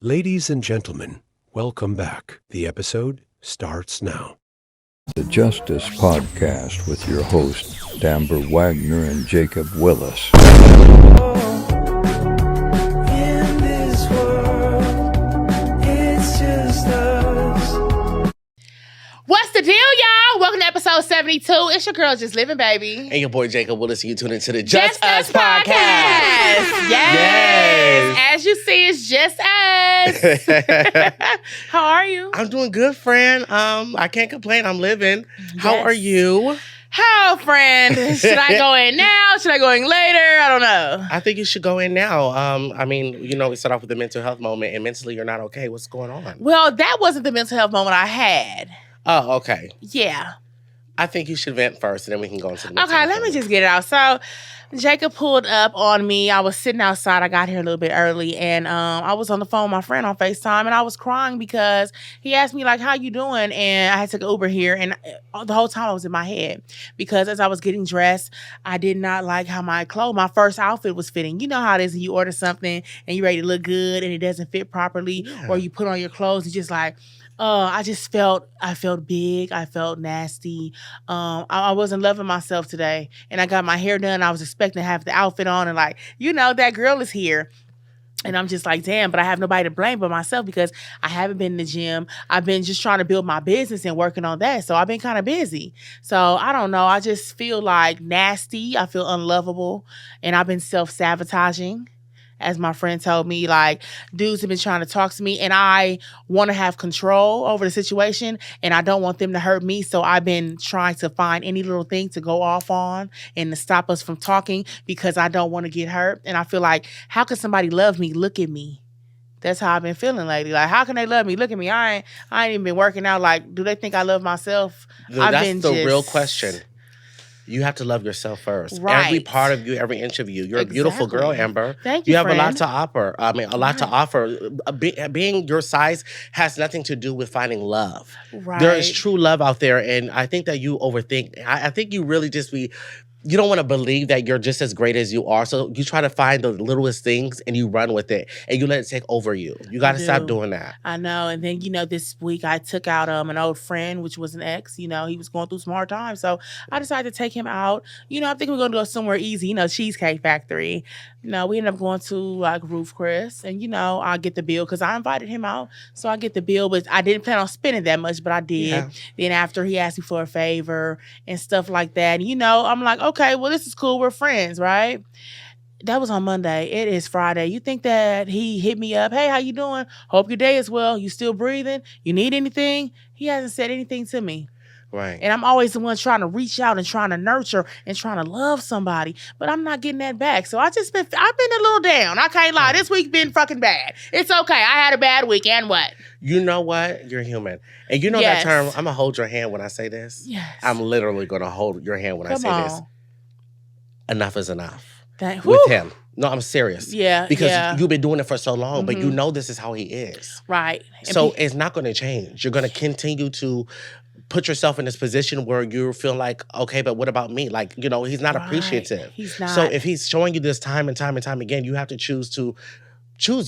Ladies and gentlemen, welcome back. The episode starts now. The Jst Us Podcast with your hosts, Amber Wagner and Jacob Willis. In this world, it's just us. What's the deal, y'all? Welcome to episode 72. It's your girl, Just Living, baby. And your boy Jacob Willis, you tune into the Jst Us Podcast. Yes. As you see, it's just us. How are you? I'm doing good, friend. I can't complain. I'm living. How are you? How, friend? Should I go in now? Should I go in later? I don't know. I think you should go in now. We start off with the mental health moment, and mentally you're not okay. What's going on? Well, that wasn't the mental health moment I had. Oh, okay. Yeah. I think you should vent first, and then we can go into the mental Okay, health let me moment. just get it out. So, Jacob pulled up on me. I was sitting outside. I got here a little bit early, and I was on the phone with my friend on FaceTime, and I was crying because he asked me, like, how you doing? And I had to take an Uber here, and the whole time I was in my head because as I was getting dressed, I did not like how my first outfit was fitting. You know how it is when you order something, and you're ready to look good, and it doesn't fit properly, or you put on your clothes, and just like, I felt big. I felt nasty. I wasn't loving myself today. And I got my hair done. I was expecting to have the outfit on and that girl is here. And I'm just like, damn, but I have nobody to blame but myself because I haven't been in the gym. I've been just trying to build my business and working on that. So I've been kind of busy. So I don't know. I just feel like nasty. I feel unlovable. And I've been self-sabotaging. As my friend told me, like, dudes have been trying to talk to me and I want to have control over the situation and I don't want them to hurt me. So I've been trying to find any little thing to go off on and to stop us from talking because I don't want to get hurt. And I feel like, how can somebody love me? Look at me. That's how I've been feeling lately. Like, how can they love me? Look at me. I ain't even been working out. Like, do they think I love myself? That's the real question. You have to love yourself first. Right. Every part of you, every inch of you. You're a beautiful girl, Amber. Thank you, You have friend. a lot to offer. To offer. Being your size has nothing to do with finding love. Right. There is true love out there, and I think that you overthink. I think you really you don't want to believe that you're just as great as you are. So you try to find the littlest things and you run with it and you let it take over you. You got to stop doing that. I know. And then, this week I took out an old friend, which was an ex. He was going through some hard times. So I decided to take him out. I think we're going to go somewhere easy, Cheesecake Factory. We ended up going to Ruth Chris. And, I get the bill because I invited him out. So I get the bill, but I didn't plan on spending that much, but I did. Yeah. Then after he asked me for a favor and stuff like that. And, I'm like, okay, well, this is cool. We're friends, right? That was on Monday. It is Friday. You think that he hit me up? Hey, how you doing? Hope your day is well. You still breathing? You need anything? He hasn't said anything to me. Right. And I'm always the one trying to reach out and trying to nurture and trying to love somebody. But I'm not getting that back. So I've been a little down. I can't lie. This week's been fucking bad. It's okay. I had a bad week. And what? You know what? You're human. And you know Yes. that term, I'm going to hold your hand when I say this? Yes. I'm literally going to hold your hand when I Come say on. this. Enough is enough. Whew. With him. No, I'm serious. Yeah. Because yeah. you've been doing it for so long, but you Mhm. know this is how he is. Right. And So it's not going to change. You're going to continue to put yourself in this position where you feel like, okay, but what about me? Like, he's not Right. appreciative. He's not. So if he's showing you this time and time and time again, you have to choose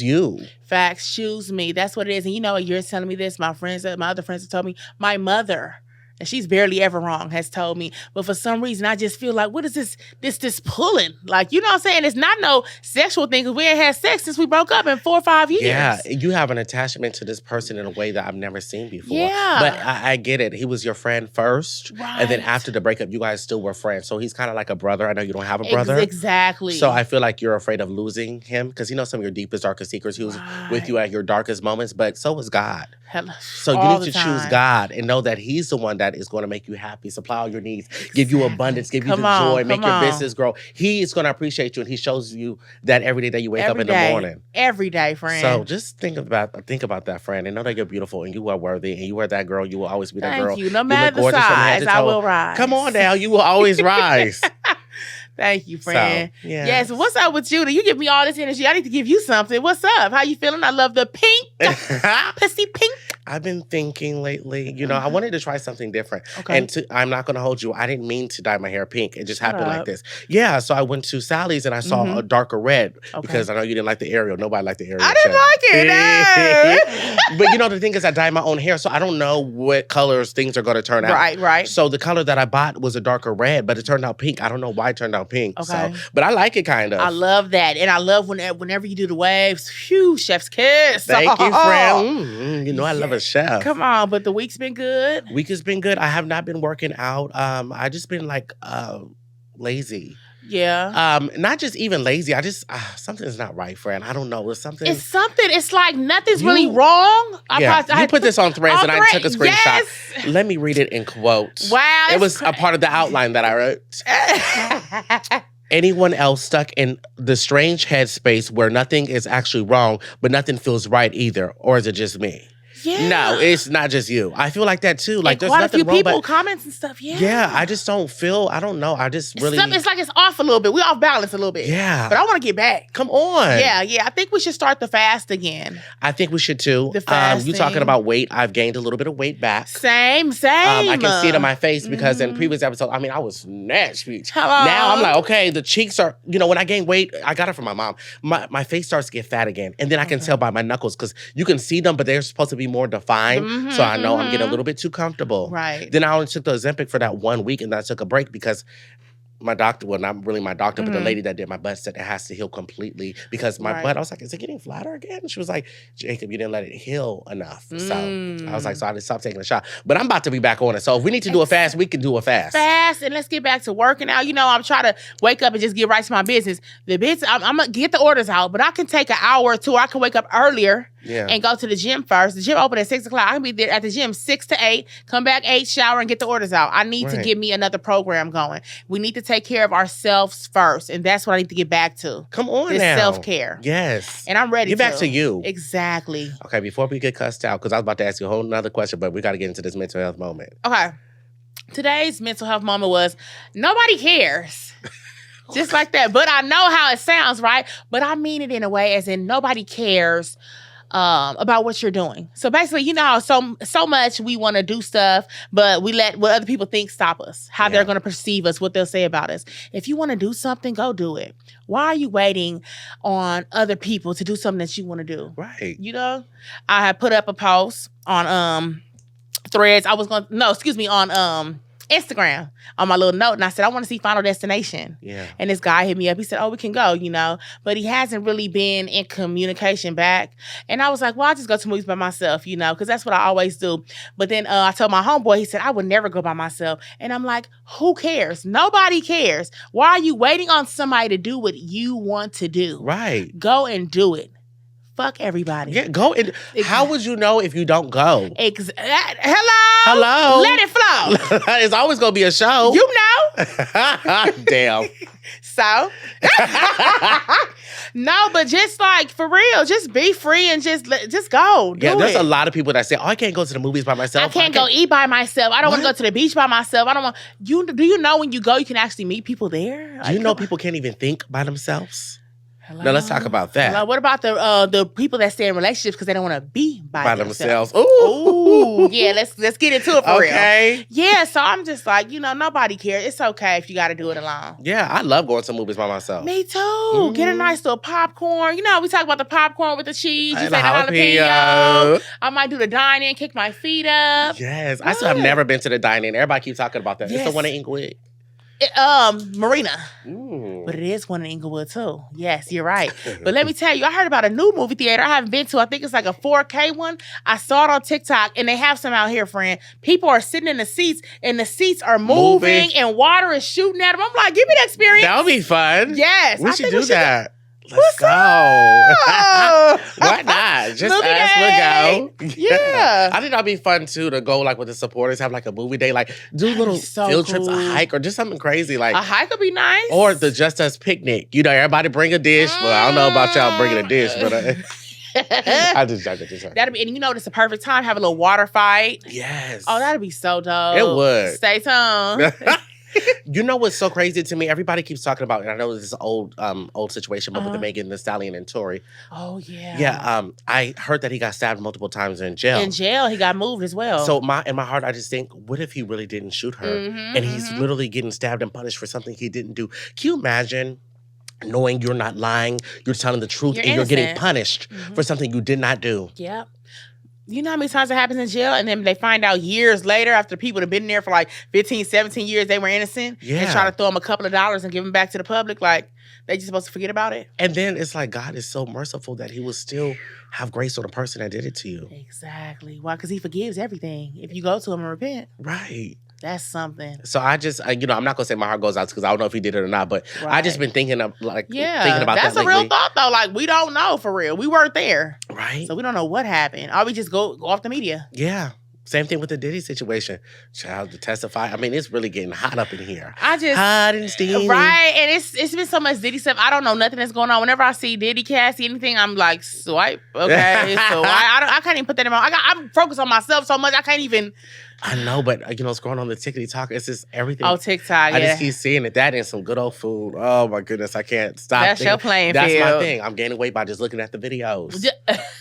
you. Facts, choose me. That's what it is. And you're telling me this. My other friends have told me. My mother, and she's barely ever wrong, has told me. But for some reason, I just feel like, what is this pulling? Like, you know what I'm saying? It's not no sexual thing because we ain't had sex since we broke up in 4 or 5 years. Yeah, you have an attachment to this person in a way that I've never seen before. Yeah. But I get it. He was your friend first. Right. And then after the breakup, you guys still were friends. So he's kind of like a brother. I know you don't have a brother. Exactly. So I feel like you're afraid of losing him because he knows some of your deepest, darkest secrets. He was with you at your darkest moments, but so was God. So you need to choose God and know that he's the one that is going to make you happy, supply all your needs, give you abundance, give you the joy, make your business grow. He is going to appreciate you, and he shows you that every day that you wake up in the morning. Every day, friend. So just think about that, friend, and know that you're beautiful and you are worthy and you are that girl. You will always be that girl. Thank you. No matter look the gorgeous from head size, to I toe. will rise. Come on now, you will always rise. Thank you, friend. So, yeah. Yes. What's up with you? You give me all this energy. I need to give you something. What's up? How you feeling? I love the pink. Pussy pink. I've been thinking lately, I wanted to try something different. Okay. And I'm not going to hold you. I didn't mean to dye my hair pink. It just happened like this. Yeah, so I went to Sally's and I saw a darker red because I know you didn't like the Ariel. Nobody liked the Ariel. I didn't like it. No. But the thing is, I dye my own hair, so I don't know what colors things are going to turn out. Right. So the color that I bought was a darker red, but it turned out pink. I don't know why it turned out pink. Okay. But I like it kind of. I love that. And I love whenever you do the waves. Phew, chef's kiss. Thank you, friend. I love a chef. Come on, but the week's been good. Week has been good. I have not been working out. I just been lazy. Yeah. Not just even lazy. I just something's not right, friend. I don't know. It's something. It's like nothing's really wrong. You put this on Threads and I took a screenshot. Yes. Let me read it in quotes. Wow. It was a part of the outline that I wrote. Anyone else stuck in the strange headspace where nothing is actually wrong, but nothing feels right either? Or is it just me? Yeah. No, it's not just you. I feel like that too. Like there's quite nothing a few wrong, people but comments and stuff. Yeah. Yeah, I just don't feel. I don't know. I just really. It's like it's off a little bit. We off balance a little bit. Yeah. But I want to get back. Come on. Yeah. I think we should start the fast again. I think we should too. The fasting. You talking about weight? I've gained a little bit of weight back. Same. I can see it on my face because in previous episodes, I was snatched. Now I'm like, okay, the cheeks are. When I gain weight, I got it from my mom. My face starts to get fat again, and then I can tell by my knuckles because you can see them, but they're supposed to be more defined. So I know I'm getting a little bit too comfortable. Right. Then I only took the Ozempic for that 1 week, and then I took a break because my doctor, well, not really my doctor, but the lady that did my butt said it has to heal completely because my butt, I was like, is it getting flatter again? And she was like, Jacob, you didn't let it heal enough. So I was like, so I just stopped taking a shot. But I'm about to be back on it. So if we need to do a fast, we can do a fast. And let's get back to working out. I'm trying to wake up and just get right to my business. I'm going to get the orders out, but I can take an hour or two. I can wake up earlier. Yeah. And go to the gym first. The gym open at 6 o'clock. I can be there at the gym 6 to 8, come back 8, shower, and get the orders out. I need to get me another program going. We need to take care of ourselves first. And that's what I need to get back to. Come on this now. self-care. Yes. And I'm ready Get back to you. Exactly. Okay, before we get cussed out, because I was about to ask you a whole nother question, but we got to get into this mental health moment. Okay. Today's mental health moment was, nobody cares. Just like that. But I know how it sounds, right? But I mean it in a way as in nobody cares about what you're doing. So basically, how so much we want to do stuff, but we let what other people think stop us, how they're going to perceive us, what they'll say about us. If you want to do something, go do it. Why are you waiting on other people to do something that you want to do? Right. I had put up a post on Threads. On Instagram on my little note, and I said I want to see Final Destination. Yeah. And this guy hit me up. He said, "Oh, we can go," but he hasn't really been in communication back. And I was like, "Well, I just go to movies by myself, because that's what I always do." But then I told my homeboy. He said, "I would never go by myself." And I'm like, "Who cares? Nobody cares. Why are you waiting on somebody to do what you want to do? Right. Go and do it. Fuck everybody." Yeah, go. How would you know if you don't go? Hello? Let it flow. It's always going to be a show. You know. Damn. So? No, but just like, for real, just be free and just go. Do there's it. a lot of people that say, I can't go to the movies by myself. I can't go eat by myself. I don't want to go to the beach by myself. I don't want... Do you know when you go, you can actually meet people there? Do you know people can't even think by themselves? Hello? Now, let's talk about that. Hello? What about the people that stay in relationships because they don't want to be by themselves? Ooh. Yeah, let's get into it for real. Okay. Yeah, so I'm just like, nobody cares. It's okay if you got to do it alone. Yeah, I love going to movies by myself. Me too. Get a nice little popcorn. We talk about the popcorn with the cheese. You say the jalapeno. I might do the dine-in, kick my feet up. Yes. I still have never been to the dine-in. Everybody keeps talking about that. Yes. It's the one in Inglewood. Marina. Ooh. But it is one in Inglewood too. Yes, you're right. But let me tell you, I heard about a new movie theater I haven't been to. I think it's like a 4K one. I saw it on TikTok, and they have some out here, friend. People are sitting in the seats, and the seats are moving. And water is shooting at them. I'm like, give me the experience. That would be fun. Yes. We should do that. Let's go. Why not? Just movie us, day. we'll go. Yeah. I think that'd be fun too to go with the supporters, have a movie day, do little field trips, a hike, or just something crazy a hike would be nice. Or the Jst Us picnic. Everybody bring a dish. Well, I don't know about y'all bringing a dish, but I just joke. That'd be, and it's a perfect time. Have a little water fight. Yes. Oh, that'd be so dope. It would. Stay tuned. You know what's so crazy to me? Everybody keeps talking about, and I know this is old situation, but with the Megan Thee Stallion and Tory. Oh, yeah. Yeah, I heard that he got stabbed multiple times in jail. In jail, he got moved as well. So in my heart, I just think, what if he really didn't shoot her? And he's literally getting stabbed and punished for something he didn't do. Can you imagine knowing you're not lying, you're telling the truth, and you're getting punished for something you did not do? Yep. You know how many times it happens in jail and then they find out years later after people have been there for like 15, 17 years they were innocent and try to throw them a couple of dollars and give them back to the public like they just supposed to forget about it? And then it's like God is so merciful that he will still have grace on the person that did it to you. Exactly. Why? Because he forgives everything if you go to him and repent. Right. That's something. So I just, I'm not going to say my heart goes out because I don't know if he did it or not, but I just been thinking of thinking about that that's a real thought though. Like we don't know for real. We weren't there. Right. So we don't know what happened. Or we just go off the media. Yeah. Same thing with the Diddy situation. Child to testify. I mean, it's really getting hot up in here. Hot and steamy. Right. And it's been so much Diddy stuff. I don't know nothing that's going on. Whenever I see Diddy, Cassie, anything, I'm like, swipe. Okay. So I can't even put that in my... I'm focused on myself so much, I can't even... I know, but scrolling on the TikTok, it's just everything. Oh, TikTok, I just keep seeing it. That and some good old food. Oh my goodness, I can't stop. That's your playing field. That's my thing. I'm gaining weight by just looking at the videos.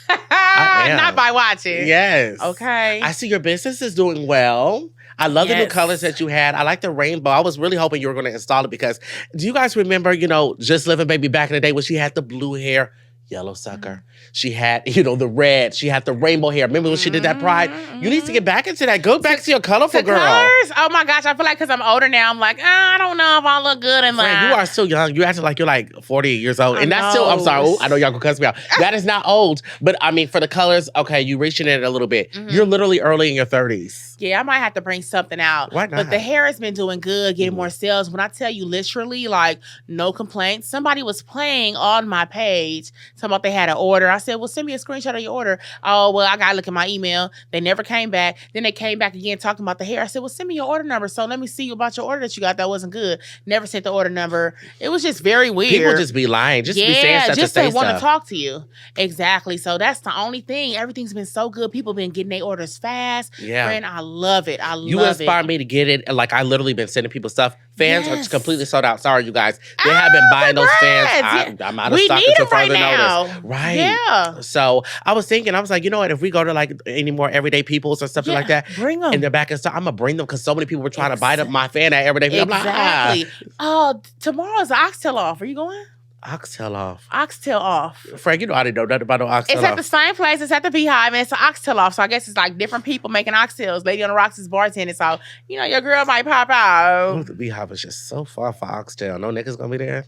Not by watching. Yes. Okay. I see your business is doing well. I love the new colors that you had. I like the rainbow. I was really hoping you were going to install it because do you guys remember, Just Living Baby back in the day when she had the blue hair? Yellow sucker. She had, the red. She had the rainbow hair. Remember when she did that Pride? You need to get back into that. Go back to your colorful girl. Colors? Oh my gosh. I feel like because I'm older now, I'm like, I don't know if I look good in that. You are still young. You acting like you're like 40 years old. And that's still, I'm sorry. Ooh, I know y'all gonna cuss me out. That is not old. But I mean, for the colors, okay, you reaching it a little bit. You're literally early in your 30s. Yeah, I might have to bring something out. Why not? But the hair has been doing good, getting more sales. When I tell you literally, like, no complaints. Somebody was playing on my page, talking about they had an order. I said, well, send me a screenshot of your order. Oh, well, I got to look at my email. They never came back. Then they came back again talking about the hair. I said, well, send me your order number. So let me see about your order that you got that wasn't good. Never sent the order number. It was just very weird. People just be lying. Just be saying stuff just to say want to stuff. talk to you. Exactly. So that's the only thing. Everything's been so good. People been getting their orders fast. Yeah. Friend, I love it. You inspired me to get it. Like, I literally been sending people stuff. Fans are completely sold out. Sorry, you guys. They have been buying those fans. I'm out of stock until further notice. Right. Yeah. So I was thinking, I was like, you know what? If we go to like any more everyday peoples or something like that, bring them. And they're back in stock, I'm going to bring them because so many people were trying to buy up my fan at everyday people. Exactly. I'm like, tomorrow's the oxtail off. Are you going? Oxtail off. Oxtail off. Frank, I didn't know nothing about no oxtail off. It's at the same place. It's at the Beehive, and it's an oxtail off. So I guess it's like different people making oxtails. Lady on the Rocks is bartending. So, your girl might pop out. Oh, the Beehive is just so far for oxtail. No niggas gonna be there?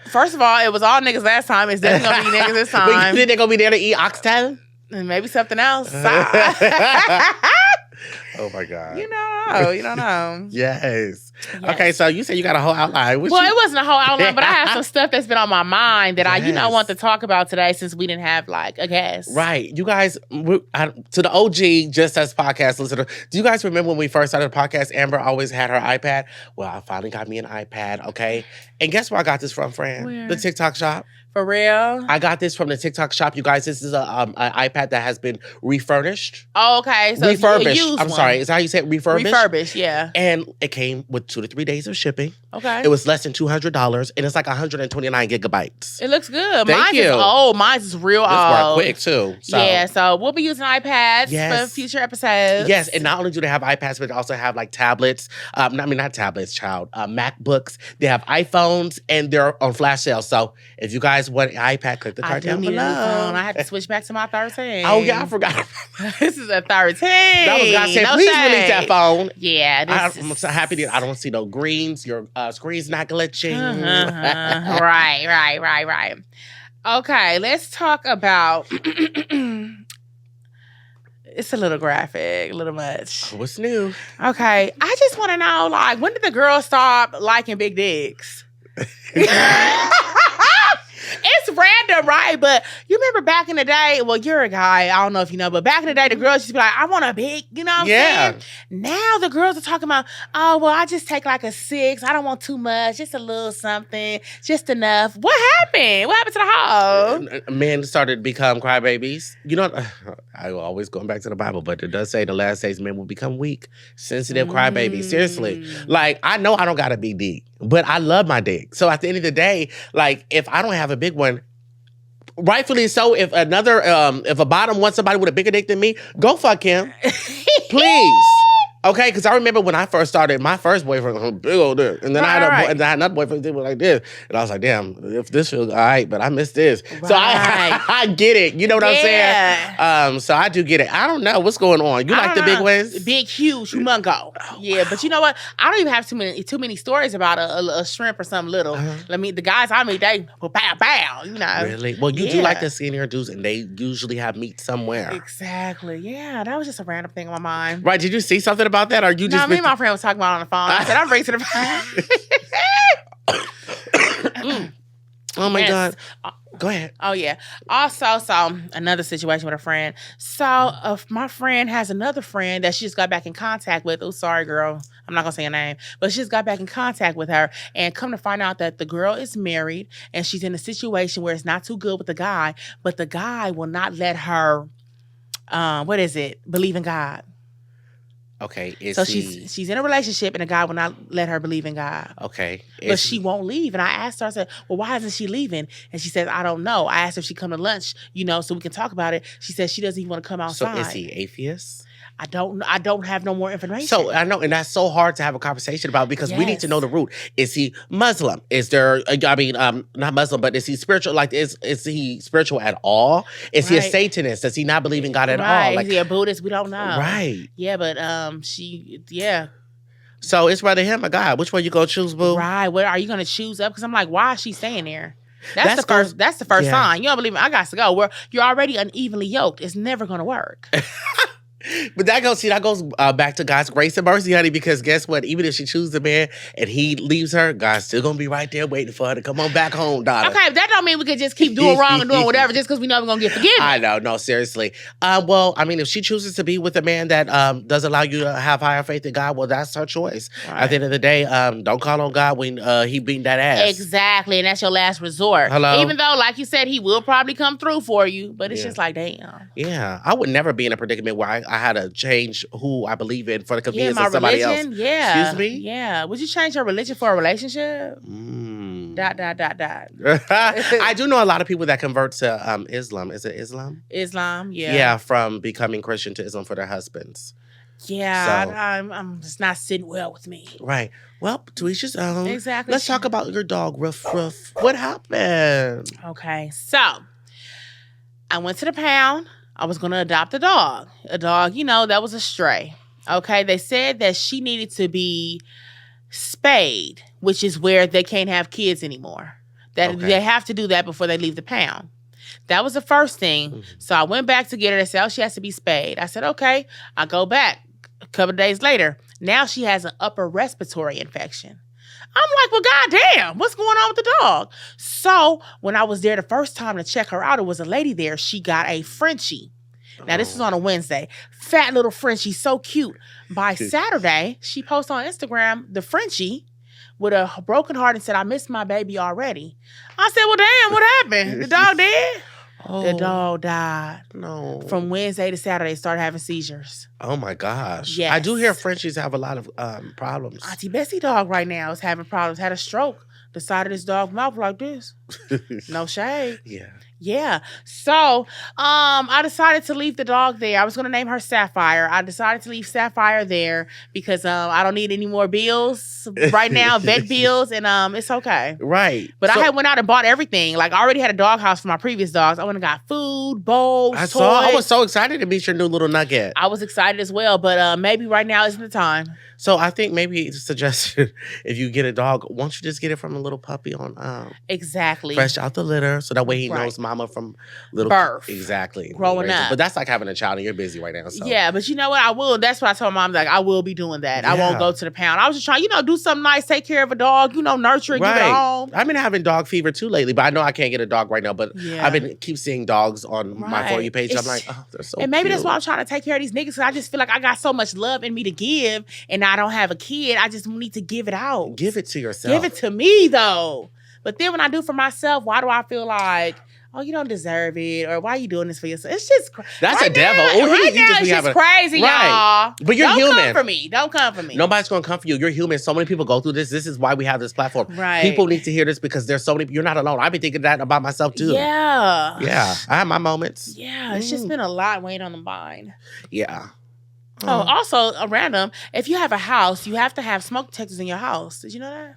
First of all, it was all niggas last time. It's definitely gonna be niggas this time. But you think they're gonna be there to eat oxtail? And maybe something else. Oh my God. You don't know. Yes. Okay, so you said you got a whole outline. It wasn't a whole outline, but I have some stuff that's been on my mind that I want to talk about today since we didn't have like a guest. Right. You guys, to the OG Jst Us Podcast listener, do you guys remember when we first started the podcast, Amber always had her iPad? Well, I finally got me an iPad, okay? And guess where I got this from, Fran? Where? The TikTok shop. For real? I got this from the TikTok shop. You guys, this is an iPad that has been refurnished. Oh, okay. So refurbished. I'm sorry. Is that how you say it? Refurbished? Refurbished, yeah. And it came with 2 to 3 days of shipping. Okay. It was less than $200, and it's like 129 gigabytes. It looks good. Thank you. Mine's is real old. This worked quick, too. So. Yeah, so we'll be using iPads for future episodes. Yes, and not only do they have iPads, but they also have like tablets. Not tablets, child. MacBooks. They have iPhones, and they're on flash sale. So if you guys want an iPad, click the card down below. I have to switch back to my 13. Oh, yeah, I forgot. This is a 13. That was God said, please release that phone. Yeah. I'm so happy that I don't see no greens. Your screen's not glitching. Right. Okay, let's talk about... It's a little graphic, a little much. What's new? Okay, I just want to know, like, when did the girls stop liking big dicks? It's random, right? But you remember back in the day, well, you're a guy, I don't know if you know, but back in the day, the girls used to be like, I want a big, you know what I'm saying? Now the girls are talking about, oh, well, I just take like a 6. I don't want too much, just a little something, just enough. What happened? What happened to the hoe? Men started to become crybabies. You know, I always going back to the Bible, but it does say the last days men will become weak, sensitive crybabies. Seriously. Like, I know I don't got a big dick, but I love my dick. So at the end of the day, like, if I don't have a big one, rightfully so, if a bottom wants somebody with a bigger dick than me, go fuck him. Please. Okay, because I remember when I first started, my first boyfriend was a big old dick. And then I had another boyfriend that was like this. And I was like, damn, if this feels all right, but I miss this. Right. So I get it. You know what I'm saying? So I do get it. I don't know what's going on. You like the big ones? Big, huge, humongo. Yeah, but you know what? I don't even have too many stories about a shrimp or something little. I mean, the guys I meet, they bow, you know. Really? Well, you do like the senior dudes, and they usually have meat somewhere. Exactly. Yeah, that was just a random thing on my mind. Right. Did you see something about that? Or you just me and my friend was talking about it on the phone. I said, I'm bringing to the Oh my God. Go ahead. Oh yeah. Also, so another situation with a friend. So if my friend has another friend that she just got back in contact with. Oh, sorry, girl. I'm not gonna say her name, but she just got back in contact with her, and come to find out that the girl is married and she's in a situation where it's not too good with the guy, but the guy will not let her believe in God. Okay. She's in a relationship and the guy will not let her believe in God. Okay. But she won't leave. And I asked her, I said, well, why isn't she leaving? And she says, I don't know. I asked her if she'd come to lunch, so we can talk about it. She says she doesn't even want to come outside. So is he atheist? I don't have no more information. So I know, and that's so hard to have a conversation about because we need to know the root. Is he Muslim? Is there? Not Muslim, but is he spiritual? Like, is he spiritual at all? Is he a Satanist? Does he not believe in God at all? Like, is he a Buddhist? We don't know. Right. Yeah, but So it's rather him or God. Which one you gonna choose, boo? Right. What are you gonna choose up? Because I'm like, why is she staying there? That's the first sign. You don't believe me? I got to go. Where you're already unevenly yoked. It's never gonna work. But that goes back to God's grace and mercy, honey, because guess what? Even if she chooses a man and he leaves her, God's still going to be right there waiting for her to come on back home, daughter. Okay, that don't mean we could just keep doing wrong and doing whatever just because we know we're going to get forgiven. I know. No, seriously. Well, I mean, if she chooses to be with a man that does allow you to have higher faith in God, well, that's her choice. Right. At the end of the day, don't call on God when he beating that ass. Exactly, and that's your last resort. Hello? Even though, like you said, he will probably come through for you, but it's just like, damn. Yeah, I would never be in a predicament where I had to change who I believe in for the convenience of somebody religion, else. Yeah. Excuse me? Yeah. Would you change your religion for a relationship? I do know a lot of people that convert to Islam. Is it Islam? Islam, yeah. Yeah, from becoming Christian to Islam for their husbands. Yeah, so, I'm just not sitting well with me. Right. Well, to each his own. Exactly. Let's talk about your dog, Ruff Ruff. What happened? Okay, so I went to the pound. I was going to adopt a dog. A dog, that was a stray. Okay, they said that she needed to be spayed, which is where they can't have kids anymore. They have to do that before they leave the pound. That was the first thing. Mm-hmm. So I went back to get her. They said, she has to be spayed. I said, okay. I go back a couple of days later. Now she has an upper respiratory infection. I'm like, well, goddamn, what's going on with the dog? So when I was there the first time to check her out, it was a lady there. She got a Frenchie. Now, this was on a Wednesday. Fat little Frenchie, so cute. By Saturday, she posted on Instagram the Frenchie with a broken heart and said, I missed my baby already. I said, well, damn, what happened? The dog dead? The dog died. No. From Wednesday to Saturday, started having seizures. Oh, my gosh. Yes. I do hear Frenchies have a lot of problems. Auntie Bessie dog right now is having problems. Had a stroke. The side of this dog's mouth like this. No shade. Yeah. Yeah. So I decided to leave the dog there. I was going to name her Sapphire. I decided to leave Sapphire there because I don't need any more bills right now, vet bills, and it's okay. Right. But I had went out and bought everything. Like, I already had a dog house for my previous dogs. I went and got food, bowls, toys. I was so excited to meet your new little nugget. I was excited as well, but maybe right now isn't the time. So I think maybe it's suggested if you get a dog, why don't you just get it from a little puppy on Exactly. fresh out the litter, so that way he Right. knows mama from little Birth. Exactly. Growing Raising- up. But that's like having a child and you're busy right now. So Yeah, but you know what? I will. That's what I told mom. Like, I will be doing that. I won't Yeah. go to the pound. I was just trying, do something nice, take care of a dog, nurture it, give it a home. I've been having dog fever too lately, but I know I can't get a dog right now. But Yeah. I've been keep seeing dogs on my Right. For You page. I'm It's- like, oh, they're so And maybe cute. that's why I'm trying to take care of these niggas. Cause I just feel like I got so much love in me to give, and I don't have a kid. I just need to give it out. Give it to yourself. Give it to me though. But then when I do for myself, why do I feel like, oh, you don't deserve it, or why are you doing this for yourself? It's just That's right a devil. Now, Oh, right you now, just it's be just having- crazy, Right. y'all. But you're don't human. come for me. Don't come for me. Nobody's gonna come for you. You're human. So many people go through this. This is why we have this platform. Right. People need to hear this because there's so many. You're not alone. I've been thinking that about myself too. Yeah. Yeah. I have my moments. Yeah. It's just been a lot weighing on the mind. Yeah. Oh, also a random. If you have a house, you have to have smoke detectors in your house. Did you know that?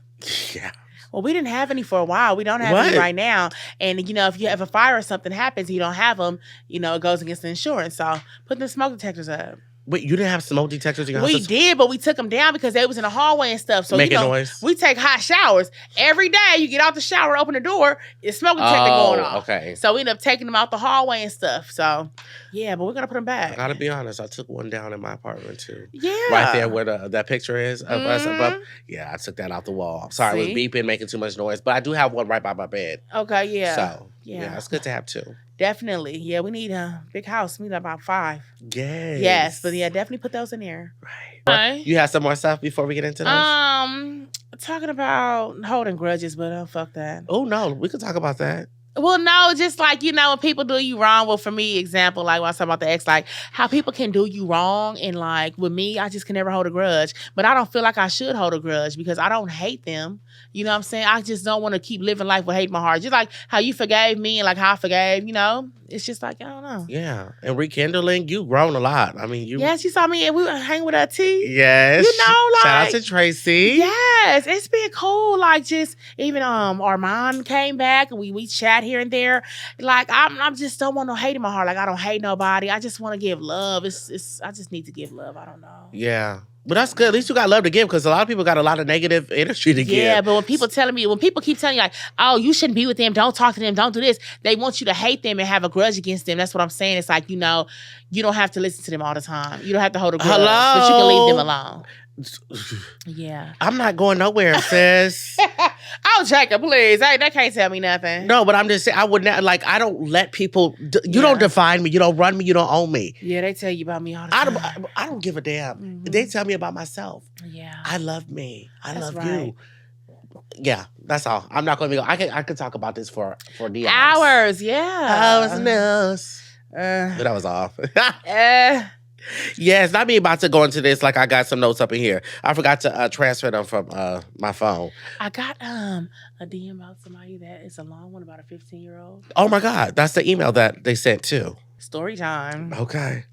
Yeah. Well, we didn't have any for a while. We don't have What? any right now. And if you have a fire or something happens, you don't have them. It goes against the insurance. So put the smoke detectors up. Wait, you didn't have smoke detectors in your We house? did, but we took them down because they was in the hallway and stuff. So Making noise? we take hot showers every day. You get out the shower, open the door, it's smoke detector going off. Okay. So we end up taking them out the hallway and stuff. So yeah, but we're gonna put them back. I gotta be honest. I took one down in my apartment too. Yeah, Right there where that picture is of us above. Mhm. Yeah, I took that out the wall. Sorry, See? it was beeping, making too much noise. But I do have one right by my bed. Okay, yeah. So Yeah. yeah, it's good to have two. Definitely. Yeah, we need a big house. We need about 5. Yes. Yes, but yeah, definitely put those in there. Right. Okay. You have some more stuff before we get into those? Talking about holding grudges, but fuck that. Oh no, we could talk about that. Well, no, just like, when people do you wrong. Well, for me, example, like when I was talking about the ex, like how people can do you wrong. And like with me, I just can never hold a grudge. But I don't feel like I should hold a grudge because I don't hate them. You know what I'm saying? I just don't want to keep living life with hate in my heart. Just like how you forgave me and like how I forgave, It's just like, I don't know. Yeah. And rekindling, you grown a lot. I mean, you. Yes, you saw me and we were hanging with our T. Yes. Like. Shout out to Tracy. Yes, it's been cool. Like just even Armand came back and we chat here and there. Like I'm just don't want no hate in my heart. Like I don't hate nobody. I just want to give love. I just need to give love. I don't know. Yeah. But that's good. At least you got love to give because a lot of people got a lot of negative energy to give. Yeah, but when people keep telling you like, oh, you shouldn't be with them, don't talk to them, don't do this, they want you to hate them and have a grudge against them. That's what I'm saying. It's like, you don't have to listen to them all the time. You don't have to hold a grudge. Hello? But you can leave them alone. Yeah. I'm not going nowhere, sis. Oh, Jacob, please. They can't tell me nothing. No, but I'm just saying, I would not, I don't let people, you don't define me, you don't run me, you don't own me. Yeah, they tell you about me all the time. I don't give a damn. Mhm. They tell me about myself. Yeah. I love me. I That's love right. you. Yeah, that's all. I'm not going to go. I could talk about this for the Hours, yeah. Hours and hours. Uh, But that was off. uh, Yes, not me about to go into this. Like I got some notes up in here. I forgot to transfer them from my phone. I got a DM about somebody that is a long one about a 15-year-old. Oh my God, that's the email that they sent too. Story time. Okay.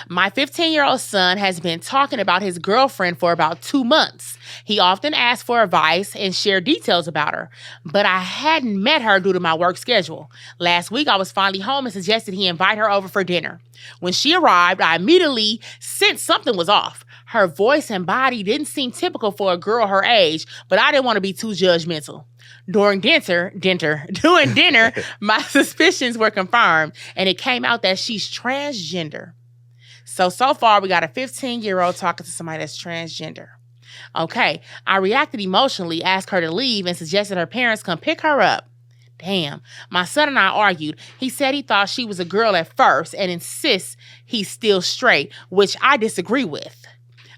My 15-year-old son has been talking about his girlfriend for about 2 months. He often asks for advice and share details about her, but I hadn't met her due to my work schedule. Last week, I was finally home and suggested he invite her over for dinner. When she arrived, I immediately sensed something was off. Her voice and body didn't seem typical for a girl her age, but I didn't want to be too judgmental. During dinner, my suspicions were confirmed, and it came out that she's transgender. So far, we got a 15-year-old talking to somebody that's transgender. Okay, I reacted emotionally, asked her to leave, and suggested her parents come pick her up. Damn, my son and I argued. He said he thought she was a girl at first and insists he's still straight, which I disagree with.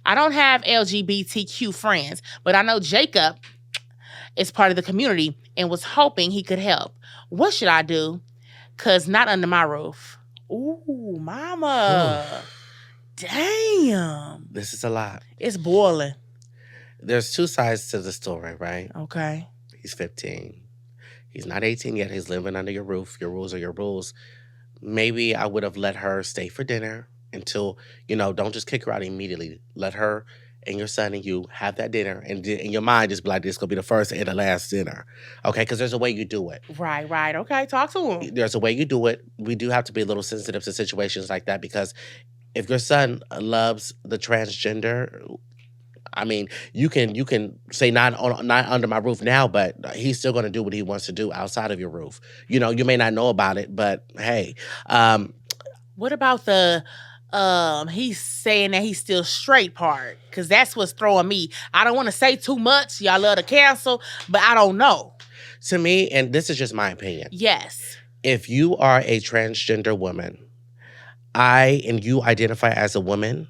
I don't have LGBTQ friends, but I know Jacob is part of the community and was hoping he could help. What should I do? 'Cause not under my roof. Ooh, mama. Damn. This is a lot. It's boiling. There's two sides to the story, right? Okay. He's 15. He's not 18 yet. He's living under your roof. Your rules are your rules. Maybe I would have let her stay for dinner until, don't just kick her out immediately. Let her and your son and you have that dinner, and in your mind just be like, this is going to be the first and the last dinner. Okay? Because there's a way you do it. Right. Okay, talk to him. There's a way you do it. We do have to be a little sensitive to situations like that because if your son loves the transgender I mean, you can say not under my roof now, but he's still going to do what he wants to do outside of your roof. You know, you may not know about it, but hey. What about the he's saying that he's still straight part? Because that's what's throwing me. I don't want to say too much. Y'all love to cancel, but I don't know. To me, and this is just my opinion. Yes. If you are a transgender woman, and you identify as a woman,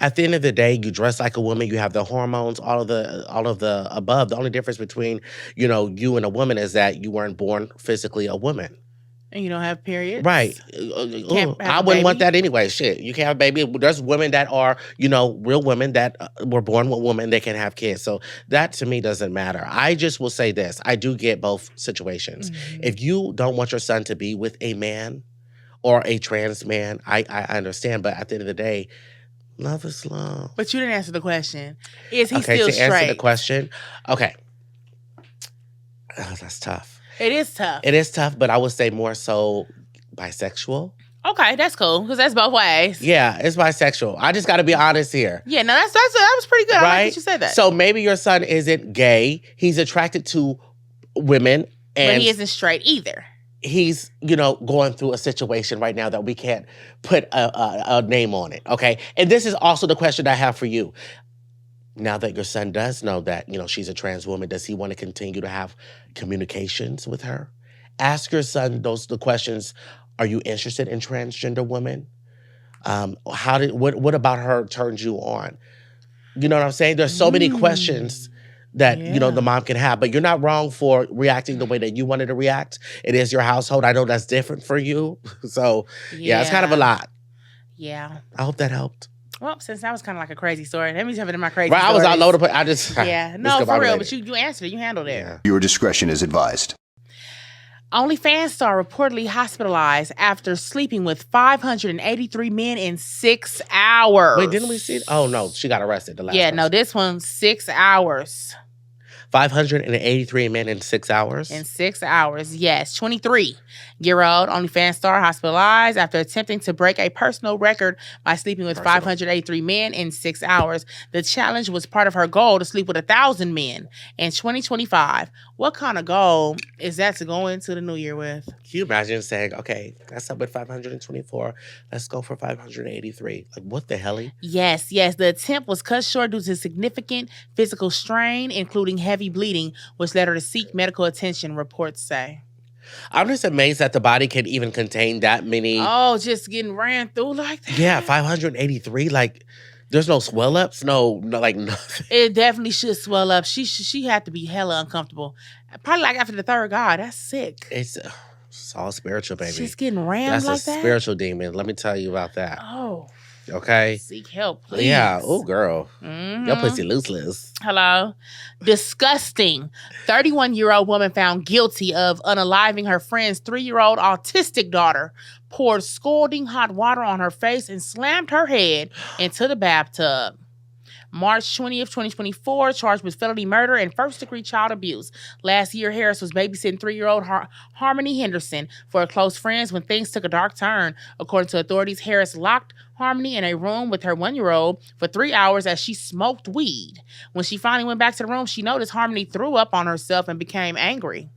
at the end of the day, you dress like a woman, you have the hormones, all of the above. The only difference between, you and a woman is that you weren't born physically a woman. And you don't have periods? Right. I wouldn't want that anyway. Shit. You can't have a baby. There's women that are, real women that were born with women, they can have kids. So that to me doesn't matter. I just will say this. I do get both situations. Mm-hmm. If you don't want your son to be with a man or a trans man, I understand. But at the end of the day, love is love. But you didn't answer the question. Is he still straight? To answer the question, okay. Oh, that's tough. It is tough. It is tough, but I would say more so bisexual. Okay, that's cool, because that's both ways. Yeah, it's bisexual. I just got to be honest here. Yeah, no, that was pretty good. Right? I like that you said that. So maybe your son isn't gay. He's attracted to women. But he isn't straight either. He's, going through a situation right now that we can't put a name on it, okay? And this is also the question I have for you. Now that your son does know that, she's a trans woman, does he want to continue to have communications with her? Ask your son the questions. Are you interested in transgender women? What about her turns you on? You know what I'm saying? There's so many questions that, the mom can have. But you're not wrong for reacting the way that you wanted to react. It is your household. I know that's different for you. So, it's kind of a lot. Yeah. I hope that helped. Well, since that was kind of like a crazy story, let me jump into my crazy story. Right, I was all over the place. I just... Yeah. No, for real. But you answered it. You handled it. Yeah. Your discretion is advised. OnlyFans star reportedly hospitalized after sleeping with 583 men in 6 hours. Wait, didn't we see... Oh, no. She got arrested the last Yeah, person. no. This one, 6 hours. 583 men in 6 hours? In 6 hours, yes. 23-year-old OnlyFans star hospitalized after attempting to break a personal record by sleeping with 583 men in 6 hours. The challenge was part of her goal to sleep with 1,000 men in 2025. What kind of goal is that to go into the new year with? Can you imagine saying, okay, that's up with 524. Let's go for 583. Like, what the hell? Yes. The attempt was cut short due to significant physical strain, including heavy bleeding, which led her to seek medical attention, reports say. I'm just amazed that the body can even contain that many. Oh, just getting ran through like that? Yeah, 583. Like, there's no swell-ups? No, like nothing. It definitely should swell up. She had to be hella uncomfortable. Probably like after the third guy. That's sick. It's all spiritual, baby. She's getting rammed like that? That's a spiritual demon. Let me tell you about that. Oh. Okay? Seek help, please. Yeah. Oh, girl. Mm-hmm. Your pussy loose. Hello. Disgusting. 31-year-old woman found guilty of unaliving her friend's 3-year-old autistic daughter, poured scalding hot water on her face, and slammed her head into the bathtub. March 20th, 2024, charged with felony murder and first-degree child abuse. Last year, Harris was babysitting 3-year-old Harmony Henderson for her close friends when things took a dark turn. According to authorities, Harris locked Harmony in a room with her 1-year-old for 3 hours as she smoked weed. When she finally went back to the room, she noticed Harmony threw up on herself and became angry.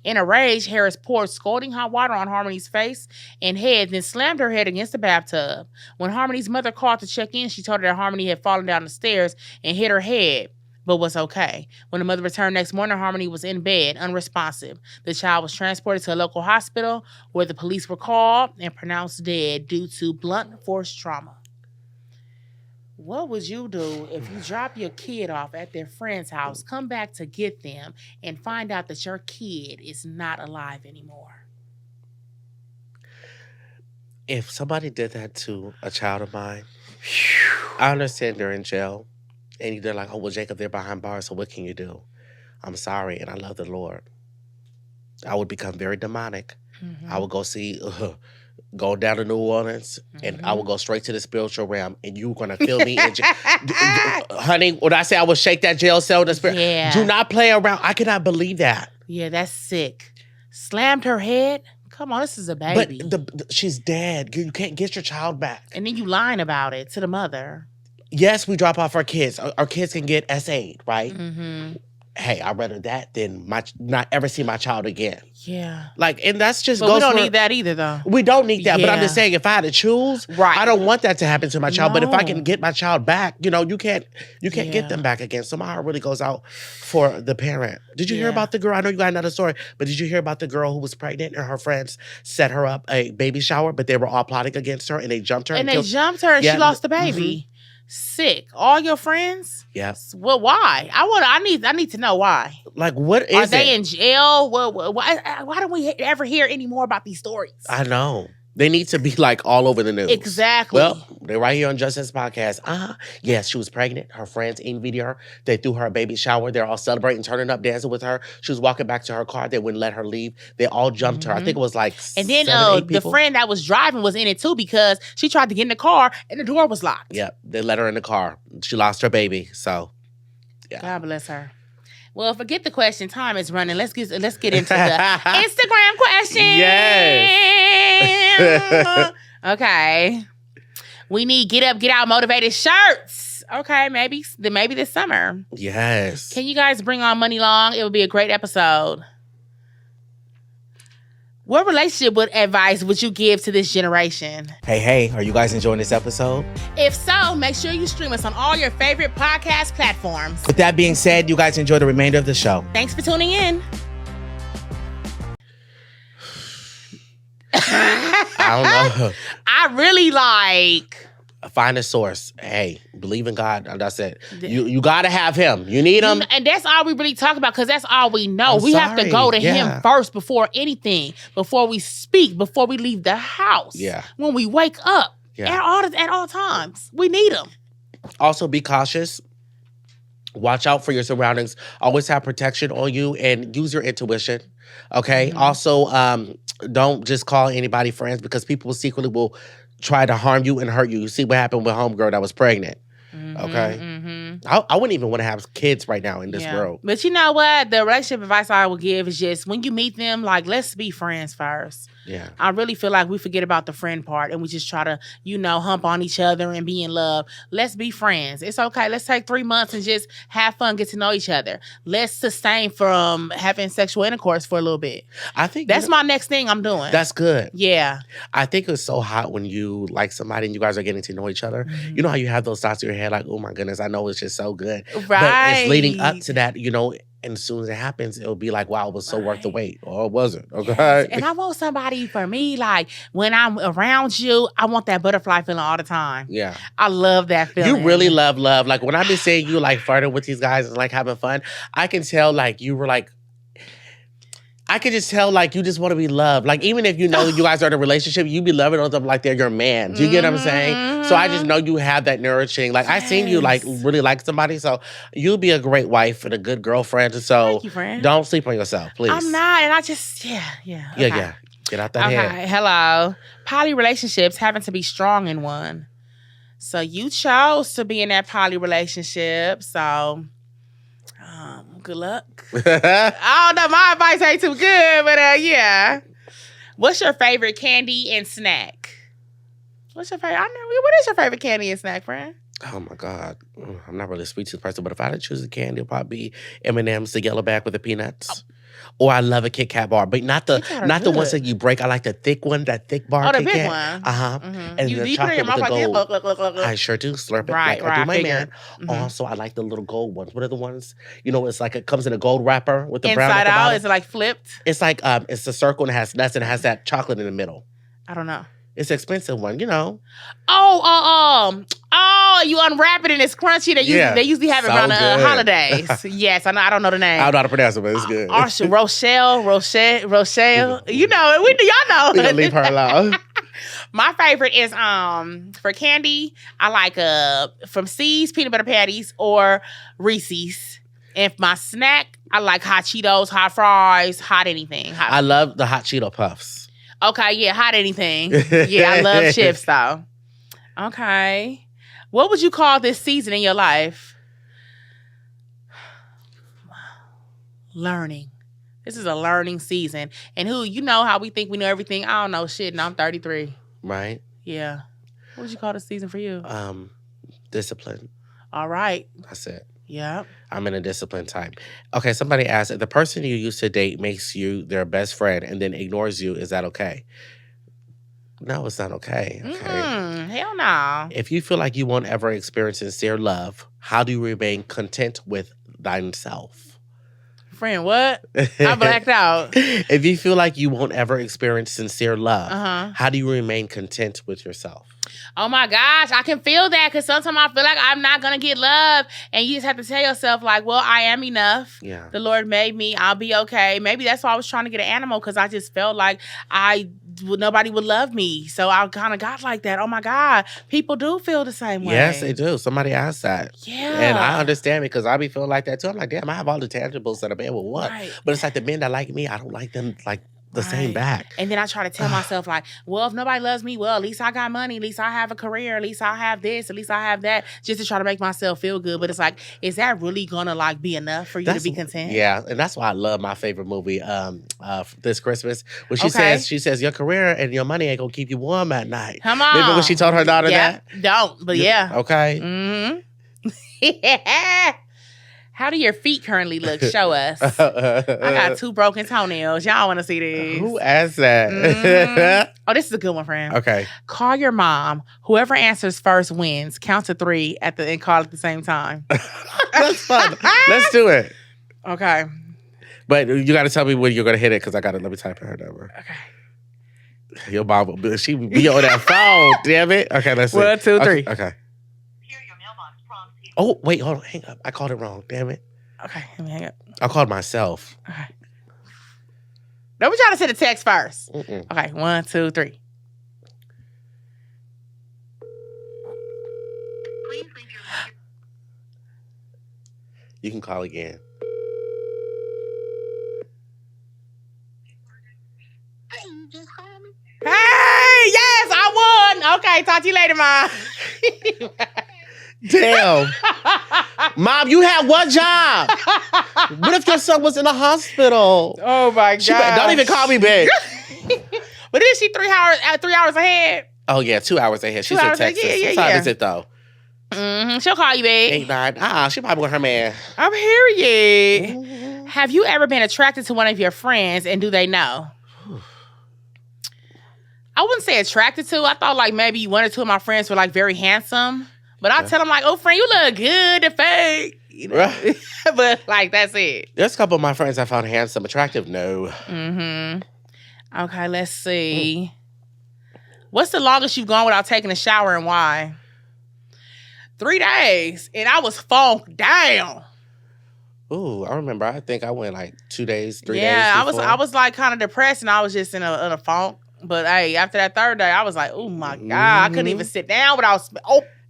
In a rage, Harris poured scalding hot water on Harmony's face and head, then slammed her head against the bathtub. When Harmony's mother called to check in, she told her that Harmony had fallen down the stairs and hit her head, but was okay. When the mother returned next morning, Harmony was in bed, unresponsive. The child was transported to a local hospital where the police were called and pronounced dead due to blunt force trauma. What would you do if you drop your kid off at their friend's house, come back to get them, and find out that your kid is not alive anymore? If somebody did that to a child of mine, I understand they're in jail. And they're like, oh, well, Jacob, they're behind bars, so what can you do? I'm sorry, and I love the Lord. I would become very demonic. Mm-hmm. I would go down to New Orleans, and I will go straight to the spiritual realm, and you're going to feel me. Honey, when I say I will shake that jail cell in the spirit, do not play around. I cannot believe that. Yeah, that's sick. Slammed her head? Come on, this is a baby. But she's dead. You can't get your child back. And then you lying about it to the mother. yes, we drop off our kids. Our kids can get SA'd, right? Mm-hmm. Hey, I'd rather that than not ever see my child again. Yeah. Like, and that's just But goes we don't for, need that either, though. We don't need that. But I'm Yeah. just saying, if I had to choose, Right. I don't want that to happen to my child. But if I No. can get my child back, you can't Yeah. get them back again. So my heart really goes out for the parent. Did you hear Yeah. about the girl? I know you got another story, but did you hear about the girl who was pregnant and her friends set her up a baby shower, but they were all plotting against her and they jumped her And they killed- jumped her and Yeah. she lost the baby. Sick. All your friends? Yeah. Well, why? I need to know why. Like, what is Are it? they in jail? Why don't we ever hear any more about these stories? I know. They need to be like all over the news. Exactly. Well, they're right here on Jst Us Podcast. Yes, she was pregnant. Her friends envied her. They threw her a baby shower. They're all celebrating, turning up, dancing with her. She was walking back to her car. They wouldn't let her leave. They all jumped her. I think it was like And then 7, 8 the people. friend that was driving was in it too because she tried to get in the car and the door was locked. Yep, they let her in the car. She lost her baby. So, yeah. God bless her. Well, forget the question. Time is running. Let's get into the Instagram question. Yes. Okay. We need get up, get out motivated shirts. Okay, maybe this summer. Yes. Can you guys bring on Money Long? It would be a great episode. What relationship advice would you give to this generation? Hey, are you guys enjoying this episode? If so, make sure you stream us on all your favorite podcast platforms. With that being said, you guys enjoy the remainder of the show. Thanks for tuning in. I don't know. I really like... Find a source. Hey, believe in God. That's it. You got to have him. You need him. And that's all we really talk about because that's all we know. I'm We have to sorry. go to Yeah. him first before anything, before we speak, before we leave the house. Yeah. When we wake up. Yeah. At all times. We need him. Also, be cautious. Watch out for your surroundings. Always have protection on you and use your intuition. Okay. Mm-hmm. Also, don't just call anybody friends because people secretly will try to harm you and hurt you. You see what happened with homegirl that was pregnant. Okay. Mm-hmm. I wouldn't even want to have kids right now in this world. But you know what? The relationship advice I would give is just when you meet them, like, let's be friends first. Yeah. I really feel like we forget about the friend part and we just try to, hump on each other and be in love. Let's be friends. It's okay. Let's take 3 months and just have fun, get to know each other. Let's sustain from having sexual intercourse for a little bit. I think That's my next thing I'm doing. That's good. Yeah. I think it's so hot when you like somebody and you guys are getting to know each other. Mm-hmm. You know how you have those thoughts in your head like, oh my goodness, I know it's just so good. But Right. it's leading up to that, and as soon as it happens, it'll be like, wow, it was so worth the wait. Or it wasn't. Okay. And I want somebody for me, like when I'm around you, I want that butterfly feeling all the time. Yeah. I love that feeling. You really love love. Like when I be seeing you like flirting with these guys and like having fun, I can tell like you were like, I can just tell like you just want to be loved. Like even if you know you guys are in a relationship, you be loving them like they're your man. Do you get what I'm saying? So I just know you have that nourishing. Like I seen you like really like somebody. So you'll be a great wife and a good girlfriend. So Thank you, friend. don't sleep on yourself, please. I'm not, and I just, yeah. Okay. Yeah. Get out that head. Okay, hello. Poly relationships having to be strong in one. So you chose to be in that poly relationship. So good luck. I don't know. My advice ain't too good, but yeah. What's your favorite candy and snack? What's your favorite? What is your favorite candy and snack, friend? Oh my God. I'm not really a sweet tooth person, but if I had to choose a candy, it'd probably be M&M's, the yellow bag with the peanuts. Or I love a Kit Kat bar, but not the ones that you break. I like the thick one, that thick bar. Oh, the Kit big Kat. one. Uh-huh. Mm-hmm. And you the put it in chocolate your with mouth the like gold. that. Look. I sure do. Slurp it. Right, I do my figured. man. Mm-hmm. Also, I like the little gold ones. What are the ones? It's like it comes in a gold wrapper with the brown at Inside the out, bottom. is it like flipped? It's like it's a circle and it has nuts and it has that chocolate in the middle. I don't know. It's an expensive one, Oh, you unwrap it and it's crunchy. They usually have it So around the good. holidays. Yes, I know. I don't know the name. I don't know how to pronounce it, but it's good. Rochelle. You know, y'all know. We're gonna leave her alone. My favorite is for candy. I like from C's peanut butter patties or Reese's. And for my snack, I like hot Cheetos, hot fries, hot anything. I love the hot Cheeto puffs. Okay, yeah, hot anything. Yeah, I love chips though. Okay. What would you call this season in your life? Learning. This is a learning season. And how we think we know everything? I don't know shit, and I'm 33. Right? Yeah. What would you call this season for you? Discipline. All right. That's it. Yep. I'm in a discipline type. Okay, somebody asked, if the person you used to date makes you their best friend and then ignores you, is that okay? No, it's not okay. Hell no. If you feel like you won't ever experience sincere love, how do you remain content with thyself? Friend, what? I blacked out. If you feel like you won't ever experience sincere love, how do you remain content with yourself? Oh my gosh, I can feel that because sometimes I feel like I'm not going to get love. And you just have to tell yourself like, well, I am enough. Yeah. The Lord made me. I'll be okay. Maybe that's why I was trying to get an animal because I just felt like nobody would love me. So I kind of got like that. Oh my God, people do feel the same way. Yes, they do. Somebody asked that. Yeah. And I understand because I be feeling like that too. I'm like, damn, I have all the tangibles that a man would want. Right. But it's like the men that like me, I don't like them like the same back. And then I try to tell myself like, well, if nobody loves me, well, at least I got money. At least I have a career. At least I have this. At least I have that. Just to try to make myself feel good. But it's like, is that really going to like be enough for you to be content? Yeah. And that's why I love my favorite movie this Christmas. When she says, your career and your money ain't going to keep you warm at night. Come on. Remember when she told her daughter that? Don't, but yeah. Okay. Mm-hmm. How do your feet currently look? Show us. I got 2 broken toenails. Y'all want to see these? Who asked that? Oh, this is a good one, friend. Okay. Call your mom. Whoever answers first wins. Count to 3 and call at the same time. That's fun. Let's do it. Okay. But you got to tell me when you're going to hit it because I got to let me type in her number. Okay. Your mom, she be on that phone. Damn it. Okay, let's see. 1, 2, 3. Okay. Oh, wait, hold on. Hang up. I called it wrong. Damn it. Okay, let me hang up. I called myself. Okay. Don't be trying to send a text first. Mm-mm. Okay, 1, 2, 3. You can call again. Hey, yes, I won. Okay, talk to you later, Mom. Damn. Mom, you had one job. What if your son was in the hospital? Oh, my God. Don't even call me back. But is she 3 hours ahead? Oh, yeah, 2 hours ahead. She's 2 in hours ahead. Texas. Yeah, What time yeah. is it, though? Mm-hmm. She'll call you, babe. 8, 9. She probably with her man. I'm period. Have you ever been attracted to one of your friends, and do they know? I wouldn't say attracted to. I thought like maybe 1 or 2 of my friends were like very handsome. But I tell them like, oh, friend, you look good to fake. You know? Right. But like, that's it. There's a couple of my friends I found handsome. Attractive, no. Mm-hmm. Okay, let's see. What's the longest you've gone without taking a shower and why? 3 days. And I was funked down. Ooh, I remember. I think I went like 2 days, 3 days. Yeah, before. I was like kind of depressed and I was just in a funk. But hey, after that 3rd day, I was like, oh my God, I couldn't even sit down without.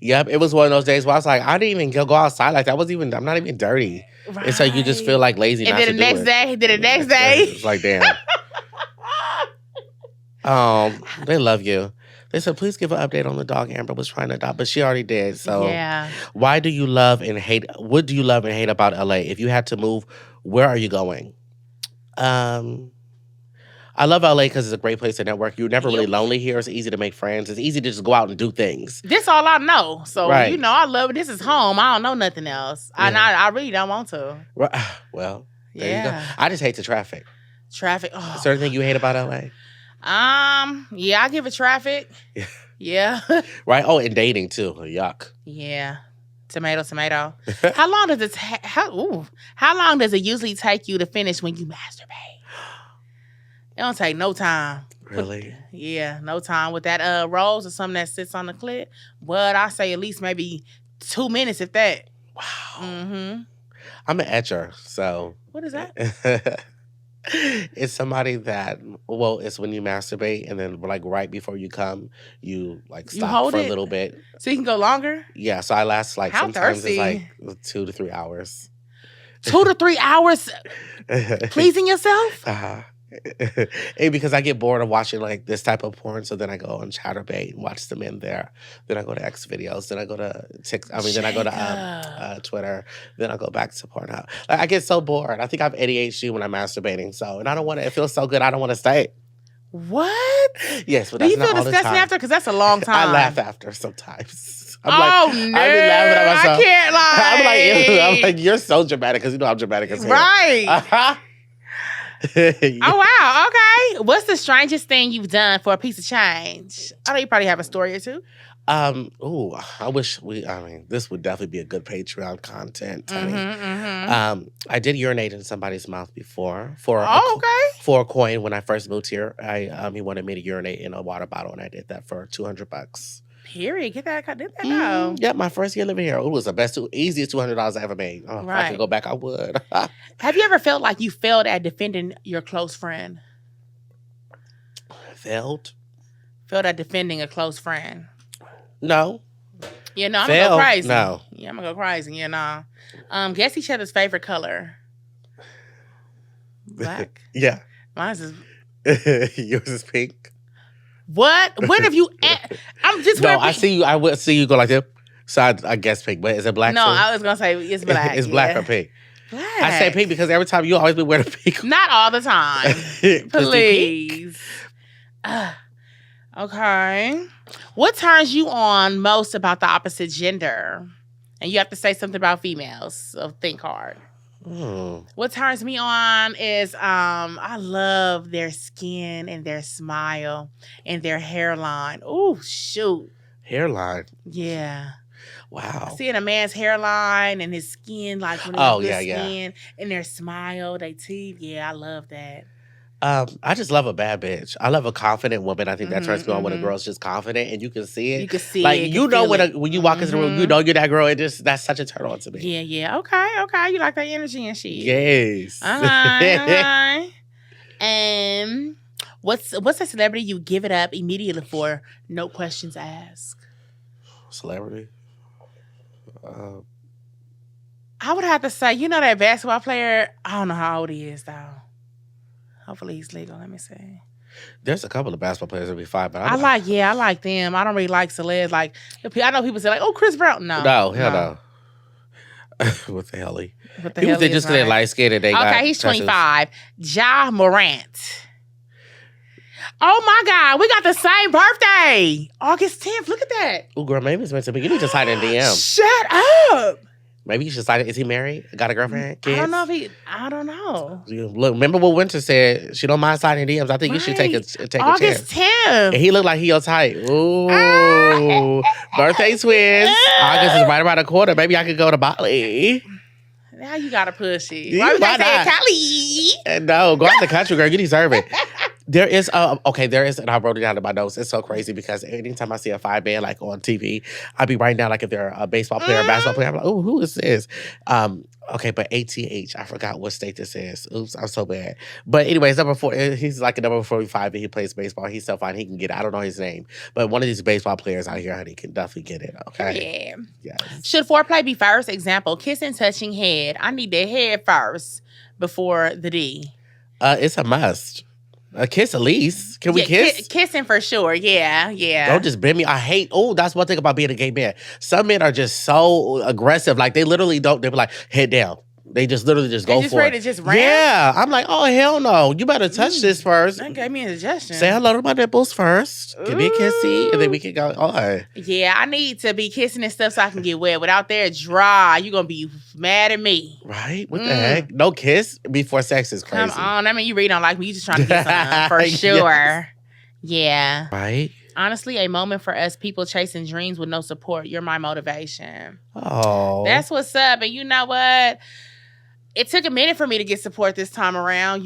Yep, it was one of those days where I was like, I didn't even go outside like that. I'm not even dirty. Right. And so you just feel like lazy. And not then to the do next it. day, then the next day. It's like, damn. They love you. They said, please give an update on the dog Amber was trying to adopt, but she already did. So yeah. Why do you love and hate? What do you love and hate about LA? If you had to move, where are you going? I love LA because it's a great place to network. You're never really lonely here. It's easy to make friends. It's easy to just go out and do things. This all I know. So, Right. you know, I love it. This is home. I don't know nothing else. Yeah. And I really don't want to. Right. Well, there you go. Yeah. I just hate the traffic. Traffic. Oh. Is there anything you hate about LA? Yeah, I give it traffic. Yeah. Yeah. Right? Oh, and dating too. Yuck. Yeah. Tomato. How long does it how long does it usually take you to finish when you masturbate? It don't take no time. Really? Yeah, no time with that rose or something that sits on the clit. But I say at least maybe 2 minutes if that. Wow. Mm-hmm. I'm an etcher, so. What is that? It's somebody that, well, it's when you masturbate and then like right before you come, you like You stop hold for it? a little bit. So you can go longer? Yeah, so I last like How sometimes thirsty. it's like 2 to 3 hours. 2 to 3 hours pleasing yourself? And because I get bored of watching like this type of porn, so then I go on Chatterbait and watch them in there. Then I go to X videos. Then I go to then I go to Twitter. Then I go back to Pornhub. Like I get so bored. I think I have ADHD when I'm masturbating. So and I don't want to. It feels so good. I don't want to stay. What? Yes, but Do that's you not feel all the disgusting time. after? Because that's a long time. I laugh after sometimes. No! I be laughing at myself. I can't lie. I'm like, you're so dramatic because you know I'm dramatic as hell. Right. Uh-huh. Oh, wow. Okay. What's the strangest thing you've done for a piece of change? I know you probably have a story or two. I wish this would definitely be a good Patreon content. I did urinate in somebody's mouth before for a coin when I first moved here. He wanted me to urinate in a water bottle, and I did that for $200. Period. Did that go? Yeah, my first year living here. It was the easiest $200 I ever made. Oh, If I could go back, I would. Have you ever felt like you failed at defending your close friend? Failed at defending a close friend? No. Yeah, no, I'm going to go crazy. No. Yeah, I'm going to go crazy. Yeah, no. Guess each other's favorite color. Black? Yeah. Mine's is... Yours is pink. What? When have you... I'm just... No, I see you. I will see you go like this. So I guess pink. But is it black? No, too? I was going to say it's black. It's black or pink? Black. I say pink because every time you always be wearing pink. Not all the time. Please. Okay. What turns you on most about the opposite gender? And you have to say something about females, so think hard. What turns me on is I love their skin and their smile and their hairline. Oh, shoot. Hairline? Yeah. Wow. Seeing a man's hairline and his skin, like when it's skin, and their smile, their teeth. Yeah, I love that. I just love a bad bitch. I love a confident woman. I think that turns me on when a girl's just confident and you can see it. You can see like, it. You know when you walk into the room, you know you're that girl. That's such a turn on to me. Yeah. Okay. You like that energy and shit. Yes. Uh-huh. And what's a celebrity you give it up immediately for? No questions asked. Celebrity? I would have to say, you know that basketball player? I don't know how old he is, though. Hopefully he's legal. Let me see. There's a couple of basketball players that'll be fine, but I like them. I don't really like celebs. Like, I know people say, like, oh, Chris Brown. No, hell no. What the hell? What the people hell think just because they're light skinned and they got Okay, he's tattoos. 25. Ja Morant. Oh my God, we got the same birthday. August 10th. Look at that. Oh, girl, maybe it's meant to be. You need to slide in DM. Shut up. Maybe you should slide in. Is he married? Got a girlfriend? Kids? I don't know. Look, remember what Winter said? She don't mind sliding DMs. I think you should take a chance. August 10th. And he looked like he your type. Ooh. Birthday twins. August is right around the corner. Maybe I could go to Bali. Now you gotta push it. Yeah, Why we why gotta say not? Cali? No, go out the country, girl. You deserve it. There is, and I wrote it down in my notes. It's so crazy because anytime I see a 5-man like on TV, I'll be writing down like if they're a baseball player, a basketball player. I'm like, oh, who is this? But ATH, I forgot what state this is. Oops, I'm so bad. But anyways, number 4, he's like a number 45 and he plays baseball. He's so fine. He can get it. I don't know his name. But one of these baseball players out here, honey, can definitely get it. Okay. Yeah. Yes. Should foreplay be first? Example, kissing, touching, head. I need the head first before the D. It's a must. A kiss at least. Can we kiss? Kissing for sure. Yeah. Don't just bend me. I hate, that's one thing about being a gay man. Some men are just so aggressive. Like they literally don't, they be like, head down. They just literally just go for ready it. to just ram? Yeah. I'm like, oh, hell no. You better touch this first. That gave me a suggestion. Say hello to my nipples first. Give me a kissy. And then we can go on. Yeah, I need to be kissing and stuff so I can get wet. Without there dry, you're going to be mad at me. Right? What the heck? No kiss before sex is crazy. Come on. I mean, you really don't like me. You just trying to get something for sure. Yes. Yeah. Right? Honestly, a moment for us people chasing dreams with no support. You're my motivation. Oh. That's what's up. And you know what? It took a minute for me to get support this time around,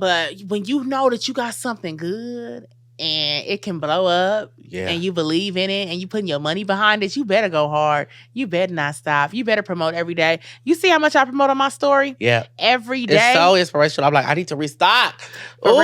but when you know that you got something good and it can blow up and you believe in it and you putting your money behind it, you better go hard. You better not stop. You better promote every day. You see how much I promote on my story? Yeah. Every day. It's so inspirational. I'm like, I need to restock. For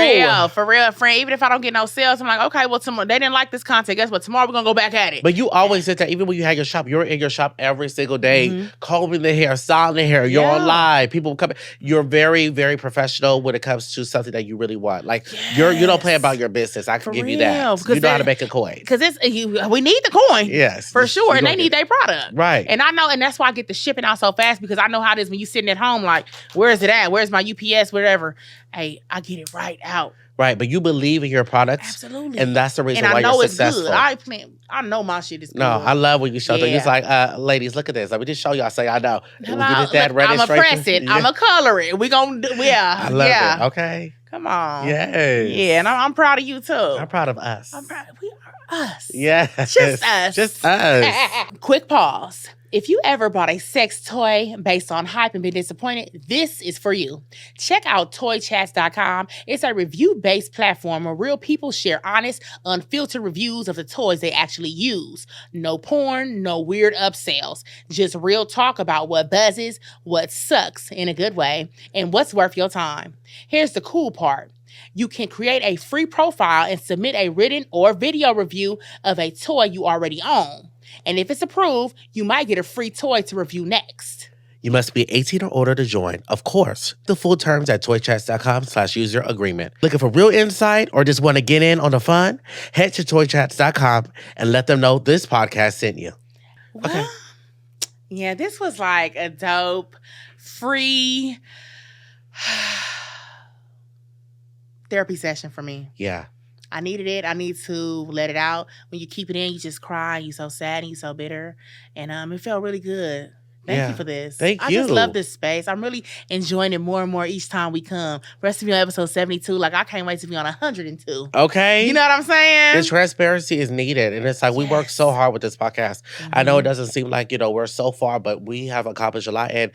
real, friend. Even if I don't get no sales, I'm like, okay, well, tomorrow they didn't like this content. Guess what? Tomorrow we're going to go back at it. But you always said that even when you had your shop, you're in your shop every single day, combing the hair, styling the hair. You're on live. People come. You're very, very professional when it comes to something that you really want. Like, you don't play about your business. I For give real. you that. Because You know how to make a coin. Because we need the coin. Yes. For sure. And they need that. their product. Right. And I know, and that's why I get the shipping out so fast, because I know how it is when you sitting at home, like, where is it at? Where's my UPS? Whatever. Hey, I get it right out. Right, but you believe in your products. Absolutely. And that's the reason and why I know you're it's successful. good. I know my shit is good. No, I love when you show them. Yeah. It's like, ladies, look at this. Let me just show you. I say, I know. Hello, We get that look, I'm going to registration. press it. Yeah. I'm going to color it. We going to do, yeah. I love yeah. it. Okay. Come on. Yes. Yeah, and I'm proud of you, too. I'm proud of us. I'm proud. We are us. Yes. Just us. Just us. Quick pause. If you ever bought a sex toy based on hype and been disappointed, this is for you. Check out toychats.com. It's a review-based platform where real people share honest, unfiltered reviews of the toys they actually use. No porn, no weird upsells. Just real talk about what buzzes, what sucks in a good way, and what's worth your time. Here's the cool part. You can create a free profile and submit a written or video review of a toy you already own. And if it's approved, you might get a free toy to review next. You must be 18 or older to join. Of course, the full terms at toychats.com/user agreement. Looking for real insight or just want to get in on the fun? Head to toychats.com and let them know this podcast sent you. Well, Okay. Yeah, this was like a dope, free therapy session for me. Yeah. I needed it. I need to let it out. When you keep it in, you just cry. You're so sad and you're so bitter. And it felt really good. Thank you for this. Thank I you. just love this space. I'm really enjoying it more and more each time we come. Rest of you on episode 72. Like, I can't wait to be on 102. Okay. You know what I'm saying? The transparency is needed. And it's like, we work so hard with this podcast. I know it doesn't seem like, we're so far, but we have accomplished a lot. And,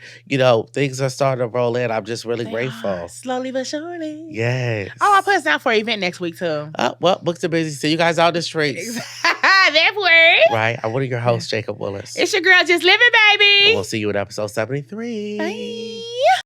things are starting to roll in. I'm just really They grateful. are, slowly but surely. Yes. Oh, I put us down for an event next week, too. Well, books are busy. See you guys out the streets. Therefore, Right. I'm one of your hosts, Jacob Willis. it's your girl, Just Living, baby. And we'll see you in episode 73. Bye.